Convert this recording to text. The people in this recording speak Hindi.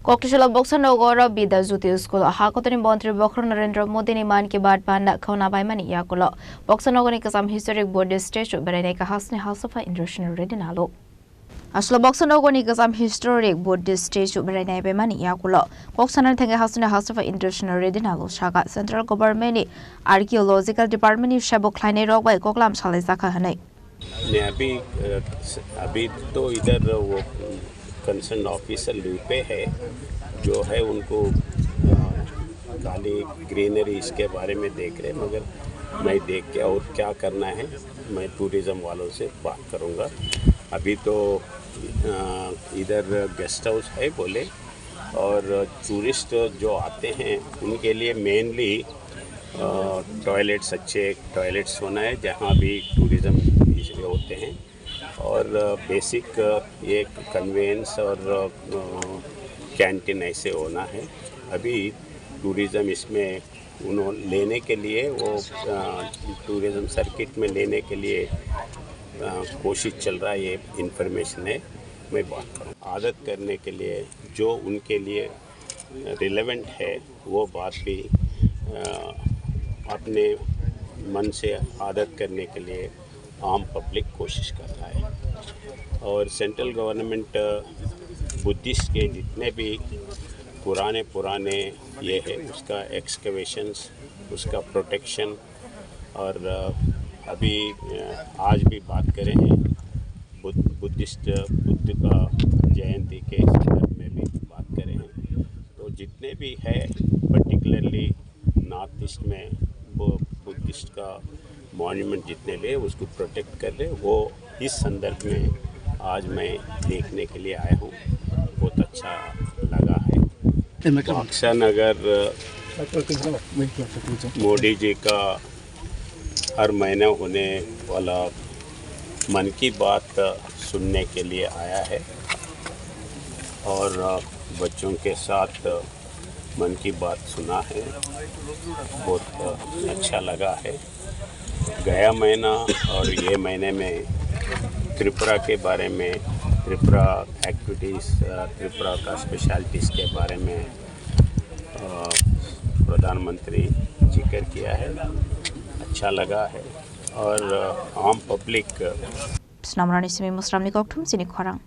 Koktishala Boxanogora Bida Zuti School, Hakotan Bontri Bokron Narendra Modi ni Man ki Bad Panda Kona by Mani Yakulo. Boxanogonic some historic Buddhist statue, Bereneka Hasni House of International Redinalo. Aslo Boxanogonic some historic Buddhist statue, Berene by Mani Yakulo. Boxanan Tanga Hasni House of International Redinalo, Shaka, Central Government, Archaeological Department, Shabo Kleinero by Koklam Salizaka Hane. अभी तो इधर वो कंसर्न ऑफिसर लूपे है जो है उनको खाली ग्रीनरी इसके बारे में देख रहे, मगर मैं देख के और क्या करना है मैं टूरिज़्म वालों से बात करूँगा। अभी तो इधर गेस्ट हाउस है बोले, और टूरिस्ट जो आते हैं उनके लिए मेनली टॉयलेट्स, अच्छे टॉयलेट्स होना है जहाँ भी टूरिज़्म इसलिए होते हैं, और बेसिक ये कन्वेंस और कैंटीन ऐसे होना है। अभी टूरिज़्म इसमें उन्होंने लेने के लिए वो टूरिज़्म सर्किट में लेने के लिए कोशिश चल रहा है, ये इन्फॉर्मेशन है मैं बात करूँ। आदत करने के लिए जो उनके लिए रिलेवेंट है वो बात भी अपने मन से आदत करने के लिए आम पब्लिक कोशिश कर रहा है। और सेंट्रल गवर्नमेंट बुद्धिस्ट के जितने भी पुराने ये है उसका एक्सकवेशंस, उसका प्रोटेक्शन, और अभी आज भी बात करें हैं बुद्ध का जयंती के संदर्भ में भी बात करें हैं, तो जितने भी है पर्टिकुलरली नॉर्थ ईस्ट में वो बुद्धिस्ट का मॉन्यूमेंट जितने भी उसको प्रोटेक्ट कर रहे, वो इस संदर्भ में आज मैं देखने के लिए आया हूँ। बहुत अच्छा लगा है। बक्सा नगर मोदी जी का हर महीने होने वाला मन की बात सुनने के लिए आया है, और बच्चों के साथ मन की बात सुना है, बहुत अच्छा लगा है। गया महीना और ये महीने में त्रिपुरा के बारे में, त्रिपुरा एक्टिविटीज़, त्रिपुरा का स्पेशलिटीज़ के बारे में प्रधानमंत्री जिक्र किया है, अच्छा लगा है। और आम public Snamrani Simi Musramni Koktum Sini Korang.